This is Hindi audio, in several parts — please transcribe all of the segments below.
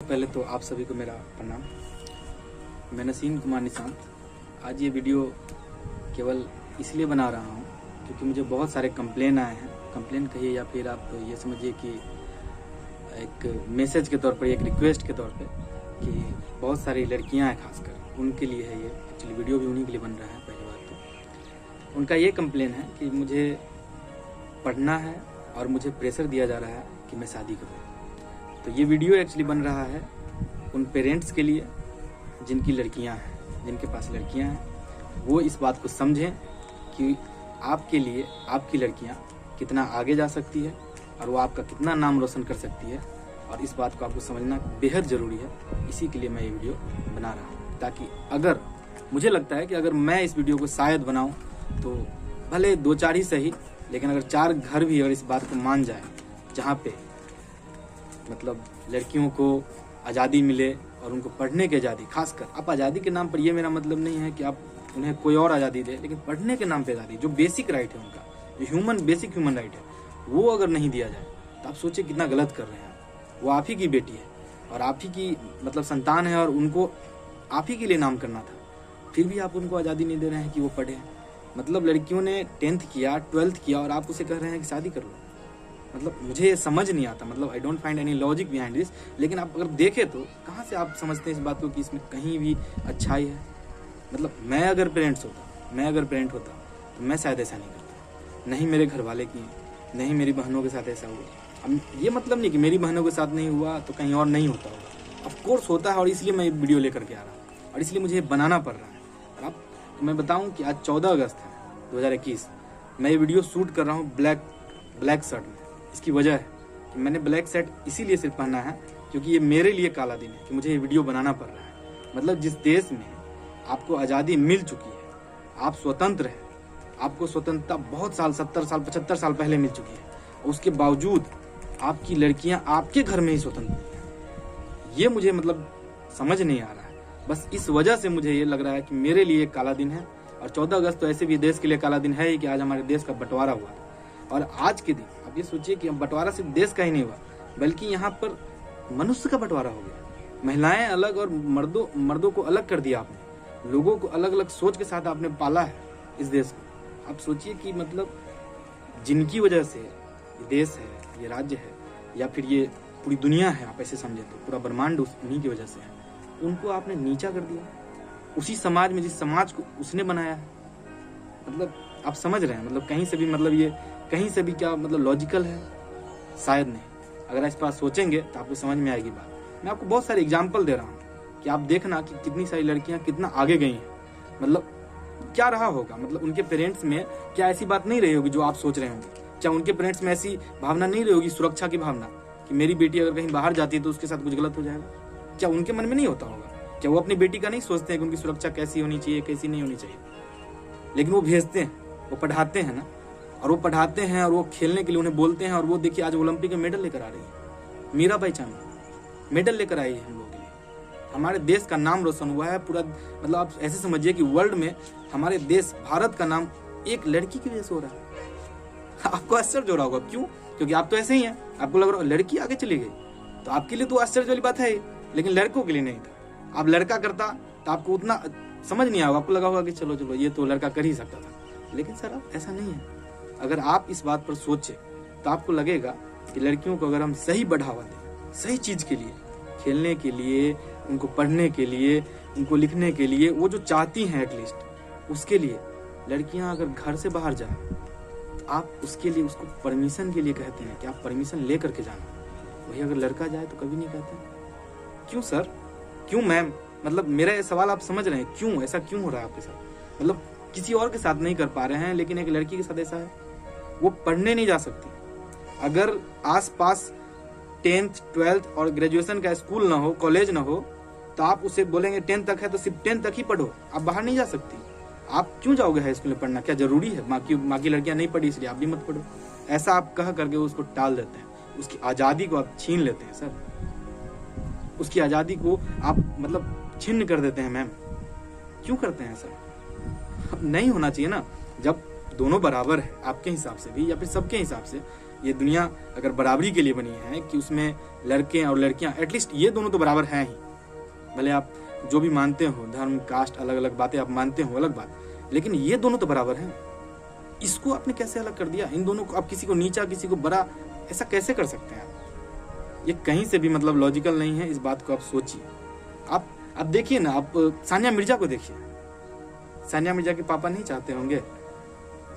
पहले तो आप सभी को मेरा प्रणाम। मैं नसीम कुमार निशांत। आज ये वीडियो केवल इसलिए बना रहा हूँ क्योंकि मुझे बहुत सारे कंप्लेन आए हैं। कंप्लेन कहिए या फिर आप ये समझिए कि एक मैसेज के तौर पर, एक रिक्वेस्ट के तौर पे कि बहुत सारी लड़कियाँ हैं खासकर, उनके लिए है ये। एक्चुअली वीडियो भी उन्हीं के लिए बन रहा है। पहली बात तो उनका ये कंप्लेन है कि मुझे पढ़ना है और मुझे प्रेशर दिया जा रहा है कि मैं शादी करूँ। तो ये वीडियो एक्चुअली बन रहा है उन पेरेंट्स के लिए जिनकी लड़कियां हैं, जिनके पास लड़कियां हैं। वो इस बात को समझें कि आपके लिए आपकी लड़कियां कितना आगे जा सकती है और वो आपका कितना नाम रोशन कर सकती है, और इस बात को आपको समझना बेहद ज़रूरी है। इसी के लिए मैं ये वीडियो बना रहा हूँ, ताकि अगर मुझे लगता है कि अगर मैं इस वीडियो को शायद बनाऊँ तो भले 2-4 ही सही, लेकिन अगर 4 घर भी अगर इस बात को मान जाए, जहाँ पे मतलब लड़कियों को आज़ादी मिले और उनको पढ़ने की आज़ादी, खासकर आप आज़ादी के नाम पर, ये मेरा मतलब नहीं है कि आप उन्हें कोई और आज़ादी दे, लेकिन पढ़ने के नाम पे आज़ादी, जो बेसिक राइट है उनका, जो बेसिक ह्यूमन राइट है, वो अगर नहीं दिया जाए तो आप सोचिए कितना गलत कर रहे हैं। वो आप ही की बेटी है और आप ही की मतलब संतान है, और उनको आप ही के लिए नाम करना था, फिर भी आप उनको आज़ादी नहीं दे रहे हैं कि वो पढ़े। मतलब लड़कियों ने 10th किया, 12th किया, और आप उसे कह रहे हैं कि शादी कर लो। मतलब मुझे ये समझ नहीं आता, मतलब I don't find any logic behind this. लेकिन आप अगर देखें तो कहाँ से आप समझते हैं इस बात को कि इसमें कहीं भी अच्छाई है। मतलब मैं अगर पेरेंट होता तो मैं शायद ऐसा नहीं करता। नहीं मेरे घर वाले की, नहीं मेरी बहनों के साथ ऐसा हुआ। अब ये मतलब नहीं कि मेरी बहनों के साथ नहीं हुआ तो कहीं और नहीं होता होगा, ऑफ कोर्स होता है, और इसलिए मैं वीडियो लेकर के आ रहा हूँ और इसलिए मुझे बनाना पड़ रहा है। और अब मैं बताऊँ कि आज 14 अगस्त है 2021। मैं ये वीडियो शूट कर रहा हूँ ब्लैक शर्ट में। इसकी वजह है कि मैंने ब्लैक शर्ट इसीलिए सिर्फ पहना है क्योंकि ये मेरे लिए काला दिन है कि मुझे ये वीडियो बनाना पड़ रहा है। मतलब जिस देश में आपको आज़ादी मिल चुकी है, आप स्वतंत्र हैं, आपको स्वतंत्रता बहुत साल, 70 साल 75 साल पहले मिल चुकी है, उसके बावजूद आपकी लड़कियां आपके घर में ही स्वतंत्र हैं। ये मुझे मतलब समझ नहीं आ रहा है। बस इस वजह से मुझे ये लग रहा है कि मेरे लिए एक काला दिन है। और 14 अगस्त तो ऐसे भी देश के लिए काला दिन है ही कि आज हमारे देश का बंटवारा हुआ। और आज के दिन आप ये सोचिए कि बंटवारा सिर्फ देश का ही नहीं हुआ, बल्कि यहाँ पर मनुष्य का बंटवारा हो गया। महिलाएं अलग और मर्दों को अलग कर दिया आपने। लोगों को अलग अलग सोच के साथ आपने पाला है इस देश को। आप सोचिए कि मतलब जिनकी वजह से ये देश है, ये राज्य है, या फिर ये पूरी दुनिया है, आप ऐसे समझे तो पूरा ब्रह्मांड उन्हीं की वजह से है, उनको आपने नीचा कर दिया उसी समाज में जिस समाज को उसने बनाया है। मतलब आप समझ रहे हैं, मतलब कहीं से भी, मतलब ये कहीं से भी क्या मतलब लॉजिकल है? शायद नहीं। अगर इस पर सोचेंगे तो आपको समझ में आएगी बात। मैं आपको बहुत सारे एग्जाम्पल दे रहा हूँ कि आप देखना कि कितनी सारी लड़कियां कितना आगे गई हैं। मतलब क्या रहा होगा, मतलब उनके पेरेंट्स में क्या ऐसी बात नहीं रही होगी जो आप सोच रहे होंगे? क्या उनके पेरेंट्स में ऐसी भावना नहीं रही होगी, सुरक्षा की भावना, कि मेरी बेटी अगर कहीं बाहर जाती है तो उसके साथ कुछ गलत हो जाएगा? क्या उनके मन में नहीं होता होगा? क्या वो अपनी बेटी का नहीं सोचते हैं कि उनकी सुरक्षा कैसी होनी चाहिए, कैसी नहीं होनी चाहिए? लेकिन वो भेजते हैं, वो पढ़ाते हैं ना, और वो पढ़ाते हैं और वो खेलने के लिए उन्हें बोलते हैं। और वो देखिए आज ओलंपिक में मेडल लेकर आ रही है। मीराबाई चानू मेडल लेकर आई है हम लोगों के लिए। हमारे देश का नाम रोशन हुआ है पूरा। मतलब आप ऐसे समझिए कि वर्ल्ड में हमारे देश भारत का नाम एक लड़की की वजह से हो रहा है। आपको आश्चर्य हो रहा होगा, क्यों? क्योंकि आप तो ऐसे ही हैं, आपको लग रहा है लड़की आगे चली गई, तो आपके लिए तो आश्चर्य वाली बात है, लेकिन लड़कों के लिए नहीं था। आप लड़का करता तो आपको उतना समझ नहीं आएगा, आपको लगा होगा कि चलो ये तो लड़का कर ही सकता था। लेकिन सर अब ऐसा नहीं है। अगर आप इस बात पर सोचे तो आपको लगेगा कि लड़कियों को अगर हम सही बढ़ावा दें, सही चीज के लिए, खेलने के लिए, उनको पढ़ने के लिए, उनको लिखने के लिए, वो जो चाहती हैं एटलीस्ट उसके लिए, लड़कियां अगर घर से बाहर जाए तो आप उसके लिए, उसको परमिशन के लिए कहते हैं कि आप परमिशन ले करके जाना। वही अगर लड़का जाए तो कभी नहीं कहते। क्यों सर? क्यों मैम? मतलब मेरा ये सवाल आप समझ रहे हैं, क्यों ऐसा क्यों हो रहा है आपके साथ? मतलब किसी और के साथ नहीं कर पा रहे हैं, लेकिन एक लड़की के साथ ऐसा है, वो पढ़ने नहीं जा सकती। अगर आसपास 10th 12th और ग्रेजुएशन का स्कूल ना हो, कॉलेज ना हो, तो आप उसे बोलेंगे 10th तक है तो सिर्फ 10th तक ही पढ़ो, आप बाहर नहीं जा सकती। आप क्यों जाओगे हाई स्कूल में पढ़ना? क्या जरूरी है? माँ की लड़कियां नहीं पढ़ी इसलिए आप भी मत पढ़ो। ऐसा आप कह करके उसको टाल देते हैं, उसकी आज़ादी को आप छीन लेते हैं सर। उसकी आज़ादी को आप मतलब छिन्न कर देते हैं मैम। क्यों करते हैं सर? नहीं होना चाहिए ना। जब दोनों बराबर है आपके हिसाब से भी, या फिर सबके हिसाब से, ये दुनिया अगर बराबरी के लिए बनी है कि उसमें लड़के और लड़कियां एटलीस्ट ये दोनों तो बराबर हैं ही, भले आप जो भी मानते हो, धर्म कास्ट अलग अलग बातें आप मानते हो अलग बात, लेकिन ये दोनों तो बराबर हैं। इसको आपने कैसे अलग कर दिया? इन दोनों को आप किसी को नीचा किसी को बड़ा ऐसा कैसे कर सकते हैं आप? ये कहीं से भी मतलब लॉजिकल नहीं है। इस बात को आप सोचिए। आप देखिए ना, आप सानिया मिर्जा को देखिए। सानिया मिर्जा के पापा नहीं चाहते होंगे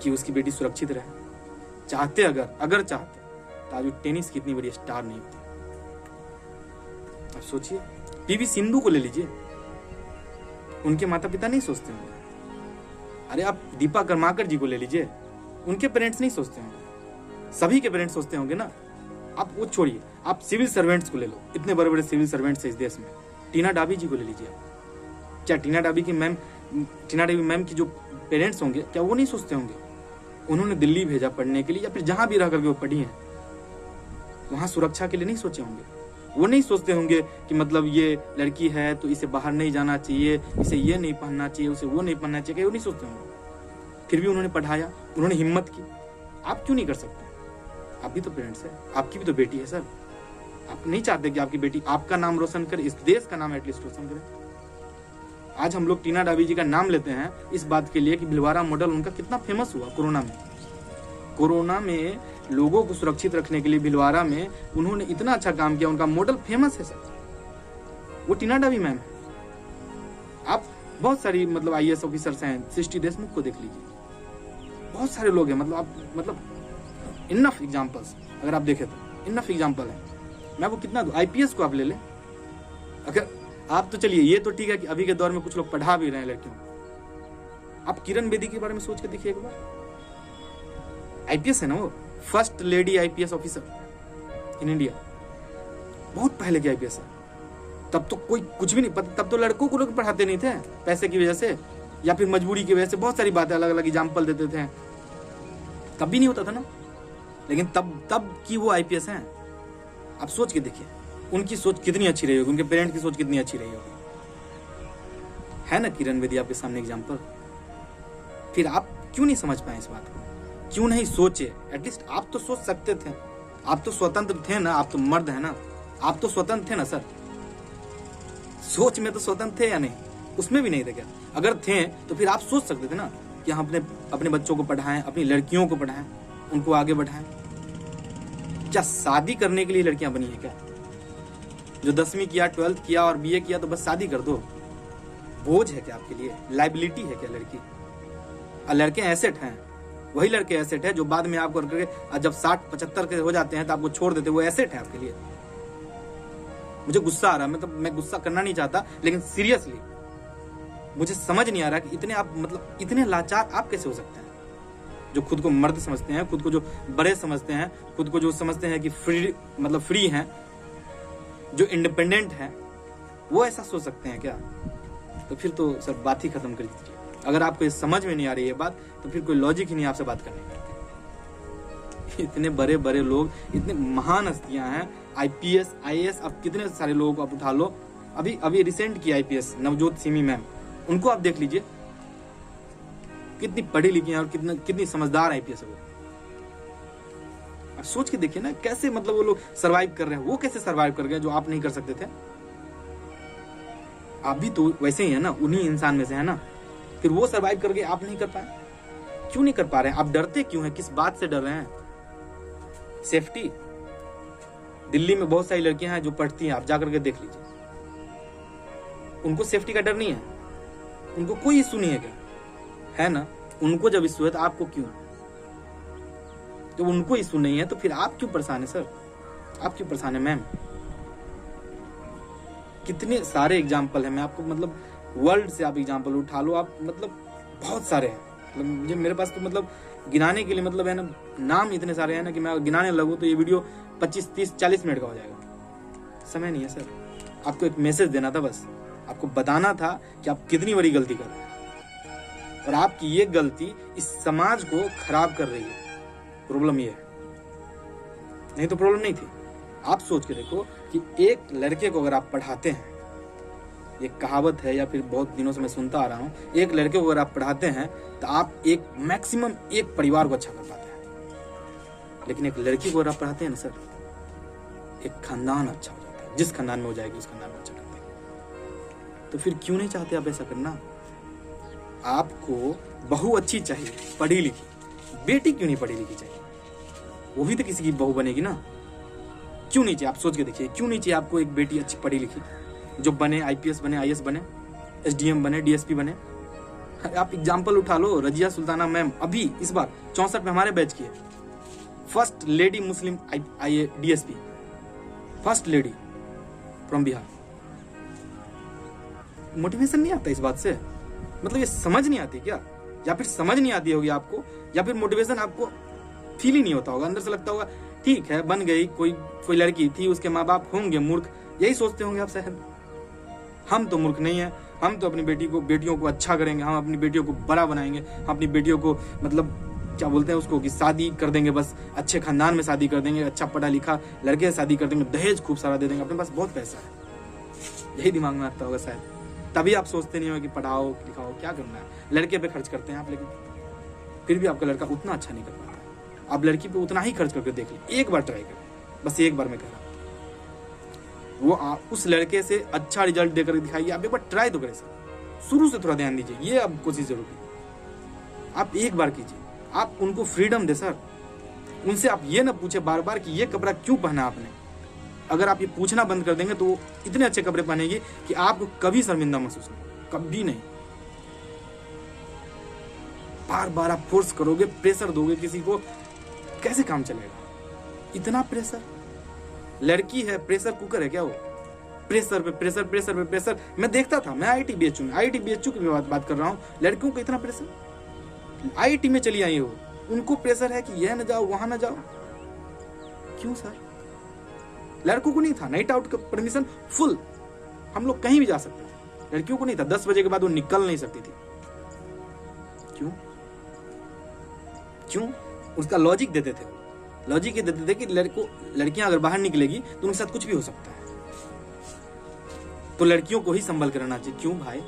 कि उसकी बेटी सुरक्षित रहे? चाहते अगर चाहते तो आज वो टेनिस की इतनी बड़ी स्टार नहीं होती। आप सोचिए, पीवी सिंधु को ले लीजिए, उनके माता पिता नहीं सोचते होंगे। अरे आप दीपा कर्माकर जी को ले लीजिए, उनके पेरेंट्स नहीं सोचते होंगे। सभी के पेरेंट्स सोचते होंगे ना। आप वो छोड़िए, आप सिविल सर्वेंट्स को ले लो, इतने बड़े बड़े सिविल सर्वेंट्स हैं इस देश में। टीना डाबी जी को ले लीजिए। क्या टीना डाबी मैम की जो पेरेंट्स होंगे, क्या वो नहीं सोचते होंगे? उन्होंने दिल्ली भेजा पढ़ने के लिए या फिर जहां भी रह करके वो पढ़ी हैं, वहां सुरक्षा के लिए नहीं सोचे होंगे। वो नहीं सोचते होंगे कि मतलब ये लड़की है तो इसे बाहर नहीं जाना चाहिए, इसे ये नहीं पहनना चाहिए, उसे वो नहीं पहनना चाहिए, वो नहीं सोचते होंगे। फिर भी उन्होंने पढ़ाया, उन्होंने हिम्मत की। आप क्यों नहीं कर सकते? आप भी तो पेरेंट्स है, आपकी भी तो बेटी है सर। आप नहीं चाहते कि आपकी बेटी आपका नाम रोशन करे, इस देश का नाम एटलीस्ट रोशन करे? आज हम लोग टीना डाबी जी का नाम लेते हैं इस बात के लिए कि भिलवाड़ा मॉडल उनका कितना फेमस हुआ कोरोना में लोगों को सुरक्षित रखने के लिए भिलवाड़ा में उन्होंने इतना अच्छा काम किया। उनका मॉडल फेमस है सर, वो टीना डाबी मैम है। आप बहुत सारी मतलब IAS ऑफिसर्स हैं, सृष्टि देशमुख को देख लीजिए, बहुत सारे लोग हैं। मतलब इनफ एग्जांपल्स अगर आप देखें तो इनफ एग्जांपल है। मैं आपको कितना दूं? IPS को आप ले लें। अगर आप तो चलिए, ये तो ठीक है कि अभी के दौर में कुछ लोग पढ़ा भी रहे हैं लड़कियों को। आप किरण बेदी के बारे में सोच के देखिए एक बार। IPS है ना वो, first lady IPS officer in India. बहुत पहले की IPS है। तब तो कोई कुछ भी नहीं पता, तब तो लड़कों को लोग पढ़ाते नहीं थे पैसे की वजह से या फिर मजबूरी की वजह से। बहुत सारी बातें अलग अलग एग्जाम्पल देते थे, तब भी नहीं होता था ना। लेकिन तब की वो IPS हैं। आप सोच के देखिए, उनकी सोच कितनी अच्छी रही होगी, उनके पेरेंट्स की सोच कितनी अच्छी रही होगी। है ना किरण बेदी आपके सामने एग्जाम्पल। फिर आप क्यों नहीं समझ पाए इस बात को? क्यों नहीं सोचे? एटलीस्ट आप तो सोच सकते थे। आप तो स्वतंत्र थे ना, आप तो मर्द है ना, आप तो स्वतंत्र थे ना सर। सोच में तो स्वतंत्र थे या नहीं? उसमें भी नहीं थे क्या? अगर थे तो फिर आप सोच सकते थे ना कि हम अपने बच्चों को पढ़ाएं, अपनी लड़कियों को पढ़ाएं, उनको आगे बढ़ाएं। क्या शादी करने के लिए लड़कियां बनी है क्या? जो 10वीं किया, 12th किया और BA किया तो बस शादी कर दो? बोझ है क्या आपके लिए? लाइबिलिटी है क्या लड़की? और लड़के एसेट हैं। वही लड़के एसेट है जो बाद में आपको करके जब 60-75 के हो जाते हैं तो आपको छोड़ देते, वो एसेट है आपके लिए। मुझे गुस्सा आ रहा है, मतलब मैं गुस्सा करना नहीं चाहता, लेकिन सीरियसली मुझे समझ नहीं आ रहा कि इतने लाचार आप कैसे हो सकते हैं? जो खुद को मर्द समझते हैं, खुद को जो बड़े समझते हैं, खुद को जो समझते हैं कि फ्री हैं, जो इंडिपेंडेंट हैं, वो ऐसा सोच सकते हैं क्या? तो फिर तो सर बात ही खत्म कर दीजिए। अगर आपको ये समझ में नहीं आ रही है बात, तो फिर कोई लॉजिक ही नहीं आपसे बात करने की। इतने बड़े बड़े लोग, इतने महान हस्तियां हैं, IPS IAS, अब कितने सारे लोगों को आप उठा लो। अभी रिसेंट की IPS नवजोत सिमी मैम, उनको आप देख लीजिए, कितनी पढ़ी लिखी है और कितनी समझदार IPS है वो। आप सोच के देखिए ना, कैसे मतलब वो लोग सरवाइव कर रहे हैं। वो कैसे सरवाइव कर गए जो आप नहीं कर सकते थे? आप भी तो वैसे ही है ना, उन्हीं इंसान में से है ना। फिर वो सरवाइव कर गए, आप नहीं कर पाए। क्यों नहीं कर पा रहे हैं? आप डरते क्यों हैं? किस बात से डर रहे हैं? सेफ्टी। दिल्ली में बहुत सारी लड़कियां हैं जो पढ़ती हैं, आप जाकर के देख लीजिए, उनको सेफ्टी का डर नहीं है, उनको कोई इशू नहीं है क्या? है ना। उनको जब इशू है तो आपको क्यों? तो उनको इशू नहीं है तो फिर आप क्यों परेशान है सर? आप क्यों परेशान है मैम? कितने सारे एग्जाम्पल है, मैं आपको मतलब वर्ल्ड से आप एग्जाम्पल उठा लो, आप मतलब बहुत सारे हैं। मतलब मुझे मेरे पास तो मतलब गिनाने के लिए मतलब है ना, नाम इतने सारे हैं ना कि मैं गिनाने लगूं तो ये वीडियो 25, 30, 40 मिनट का हो जाएगा। समय नहीं है सर। आपको एक मैसेज देना था, बस आपको बताना था कि आप कितनी बड़ी गलती कर रहे हैं और आपकी ये गलती इस समाज को खराब कर रही है। प्रॉब्लम ये है, नहीं तो प्रॉब्लम नहीं थी। आप सोच के देखो कि एक लड़के को अगर आप पढ़ाते हैं, ये कहावत है या फिर बहुत दिनों से मैं सुनता आ रहा हूं, एक लड़के को अगर आप पढ़ाते हैं तो आप एक मैक्सिमम एक परिवार को अच्छा कर पाते हैं। लेकिन एक लड़की को अगर आप पढ़ाते हैं ना सर, एक खानदान अच्छा हो जाता है। जिस खानदान में हो जाएगी उस खानदान में अच्छा करते हैं। तो फिर क्यों नहीं चाहते आप ऐसा करना? आपको बहू अच्छी चाहिए, पढ़ी लिखी। बेटी क्यों नहीं पढ़ी लिखी चाहिए? वो भी तो किसी की बहू बनेगी ना। क्यों नहीं चाहिए? आप सोच के देखिए, क्यों नहीं चाहिए आपको एक बेटी अच्छी पढ़ी लिखी जो बने, आईपीएस बने, आईएएस बने, एसडीएम बने, डीएसपी बने। आप एग्जाम्पल उठा लो, रजिया सुल्ताना मैम अभी इस बार 64 में हमारे बैच की है, first lady Muslim DSP, first lady from Bihar. Motivation नहीं आता इस बात से? मतलब ये समझ नहीं आती क्या? या फिर समझ नहीं आती होगी आपको, या फिर मोटिवेशन आपको फील ही नहीं होता होगा, अंदर से लगता होगा ठीक है बन गई, कोई लड़की थी, उसके माँ बाप होंगे मूर्ख, यही सोचते होंगे आप शायद। हम तो मूर्ख नहीं है, हम तो अपनी बेटियों को अच्छा करेंगे, हम अपनी बेटियों को बड़ा बनाएंगे, हम अपनी बेटियों को मतलब क्या बोलते हैं उसको, कि शादी कर देंगे, बस अच्छे खानदान में शादी कर देंगे, अच्छा पढ़ा लिखा लड़के से शादी कर देंगे, दहेज खूब सारा दे देंगे, अपने पास बहुत पैसा है। यही दिमाग में आता होगा शायद, तभी आप सोचते नहीं हो कि पढ़ाओ लिखाओ, क्या करना है, लड़के पे खर्च करते हैं आप। लेकिन फिर भी आपका लड़का उतना अच्छा नहीं कर पाता। आप लड़की पे उतना ही खर्च करके देख लीजिए, एक बार ट्राई करें, बस एक बार मैं कह रहा हूँ। वो आप उस लड़के से अच्छा रिजल्ट देकर दिखाइए। आप एक बार ट्राई तो करें सर, शुरू से थोड़ा ध्यान दीजिए, ये अब कोशिश जरूर कीजिए। आप एक बार कीजिए, आप उनको फ्रीडम दे सर। उनसे आप ये ना पूछे बार बार कि ये कपड़ा क्यों पहना आपने। अगर आप ये पूछना बंद कर देंगे तो इतने अच्छे कपड़े पहनेगी कि आपको कभी शर्मिंदा महसूस नहीं, कभी नहीं। बार बार आप फोर्स करोगे, प्रेशर दोगे किसी को, कैसे काम चलेगा? इतना प्रेशर। लड़की है, प्रेशर कुकर है क्या वो? प्रेशर पे प्रेशर, प्रेशर पे प्रेशर। मैं देखता था, मैं आईआईटी बीएचयू की बात कर रहा हूँ। लड़कियों को इतना प्रेशर, आईआईटी में चली आई हो, उनको प्रेशर है कि यह न जाओ, वहां न जाओ। क्यों सर? लड़कों को नहीं था, नाइट आउट का परमिशन फुल, हम लोग कहीं भी जा सकते थे। लड़कियों को नहीं था, 10 बजे के बाद वो निकल नहीं सकती थी। क्यों? उसका लॉजिक देते थे, लॉजिक ये देते थे कि लड़कियां अगर बाहर निकलेगी तो उनके साथ कुछ भी हो सकता है, तो लड़कियों को ही संभल कर रहना चाहिए। क्यों भाई?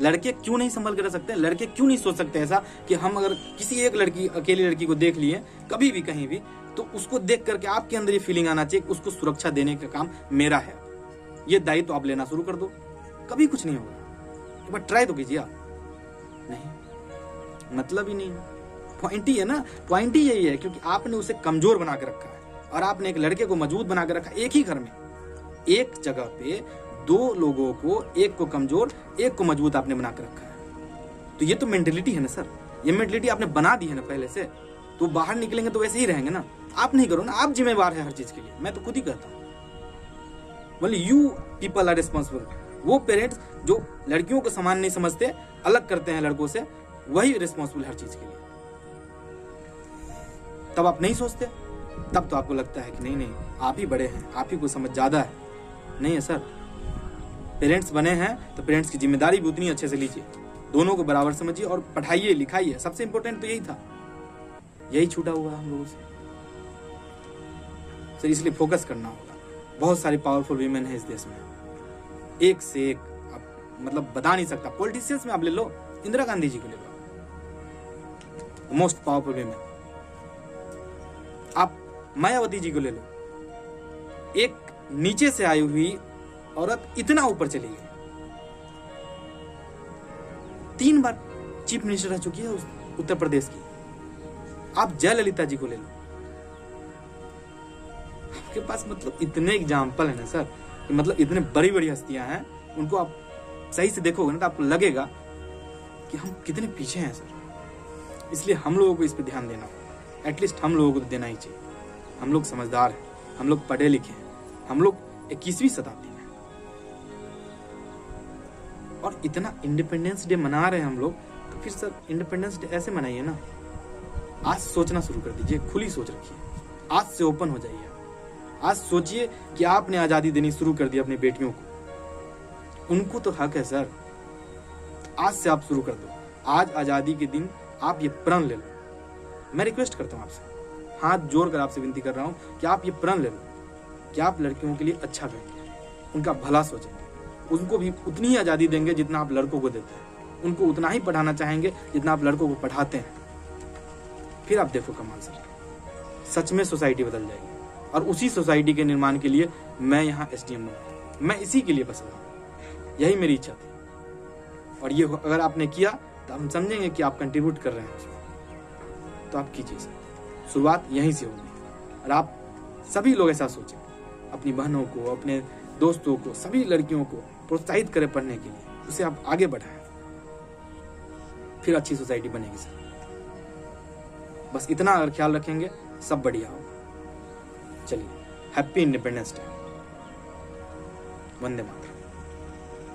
लड़के क्यों नहीं संभल कर रह सकते? लड़के क्यों नहीं सोच सकते ऐसा कि हम अगर किसी एक लड़की, अकेली लड़की को देख लिए कभी भी कहीं भी, तो उसको देख करके आपके अंदर ये फीलिंग आना चाहिए कि उसको सुरक्षा देने का काम मेरा है। ये दायित्व आप लेना शुरू कर दो, कभी कुछ नहीं होगा। एक बार ट्राई तो कीजिए आप। नहीं, मतलब ही नहीं। पॉइंट ही है ना, पॉइंट ही यही है, क्योंकि आपने उसे कमजोर बना के रखा है और आपने एक लड़के को मजबूत बना के रखा। एक ही घर में, एक जगह पे दो लोगों को, एक को कमजोर एक को मजबूत आपने बना के रखा है। तो ये तो मेंटेलिटी है ना सर, ये मेंटेलिटी आपने बना दी है ना पहले से। तो बाहर निकलेंगे तो वैसे ही रहेंगे ना। आप नहीं करो ना, आप जिम्मेवार है हर चीज के लिए। मैं तो खुद ही कहता हूँ, बोले यू पीपल आर रिस्पॉन्सिबल। वो पेरेंट्स जो लड़कियों को समान नहीं समझते, अलग करते हैं लड़कों से, वही रिस्पॉन्सिबल हर चीज के लिए। तब आप नहीं सोचते, तब तो आपको लगता है कि नहीं आप ही बड़े हैं, आप ही को समझ ज्यादा है। नहीं है सर, पेरेंट्स बने हैं तो पेरेंट्स की जिम्मेदारी भी उतनी अच्छे से लीजिए, दोनों को बराबर समझिए और पढ़ाइए लिखाइए। सबसे इंपॉर्टेंट तो यही था, यही छूटा हुआ है हम लोगों से सर। इसलिए फोकस करना होगा। बहुत सारी पावरफुल वीमेन है इस देश में, एक से एक, आप मतलब बता नहीं सकता। पॉलिटिशियंस में आप ले लो, इंदिरा गांधी जी को ले लो, मोस्ट पावरफुल वीमेन। आप मायावती जी को ले लो, एक नीचे से आई हुई औरत इतना ऊपर चली गई। 3 बार चीफ मिनिस्टर रह चुकी है उत्तर प्रदेश की। आप जयललिता जी को ले लो, आपके पास मतलब इतने एग्जाम्पल है ना सर, कि मतलब इतने बड़ी बड़ी हस्तियां हैं, उनको आप सही से देखोगे ना तो आपको लगेगा कि हम कितने पीछे हैं सर। इसलिए हम लोगों को इस पर ध्यान देना होगा, एटलीस्ट हम लोगों को तो देना ही चाहिए। हम लोग समझदार हैं, हम लोग पढ़े लिखे हैं, हम लोग 21वीं शताब्दी में, और इतना इंडिपेंडेंस डे मना रहे हैं हम लोग, तो फिर सर इंडिपेंडेंस डे ऐसे मनाइए ना। आज सोचना शुरू कर दीजिए, खुली सोच रखिए, आज से ओपन हो जाइए। आज सोचिए कि आपने आजादी देनी शुरू कर दी अपनी बेटियों को, उनको तो हक है सर। आज से आप शुरू कर दो। आज आजादी के दिन आप ये प्रण ले लो। मैं रिक्वेस्ट करता हूँ आपसे, हाथ जोड़कर आपसे विनती कर रहा हूँ कि आप ये प्रण ले लो कि आप लड़कियों के लिए अच्छा करेंगे, उनका भला सोचेंगे, उनको भी उतनी ही आजादी देंगे जितना आप लड़कों को देते हैं, उनको उतना ही पढ़ाना चाहेंगे जितना आप लड़कों को पढ़ाते हैं। फिर आप देखो कमाल सर, सच में सोसाइटी बदल जाएगी। और उसी सोसाइटी के निर्माण के लिए मैं यहाँ SDM बना, मैं इसी के लिए बस रहा हूँ, यही मेरी इच्छा थी। और ये अगर आपने किया तो हम समझेंगे कि आप कंट्रीब्यूट कर रहे हैं उसमें, तो आप कीजिए सर, शुरुआत यहीं से होगी। और आप सभी लोग ऐसा सोचें, अपनी बहनों को, अपने दोस्तों को, सभी लड़कियों को प्रोत्साहित करें पढ़ने के लिए, उसे आप आगे बढ़ाएं, फिर अच्छी सोसाइटी बनेगी सर। बस इतना अगर ख्याल रखेंगे सब बढ़िया होगा। चलिए, happy independence day, Vande Mataram.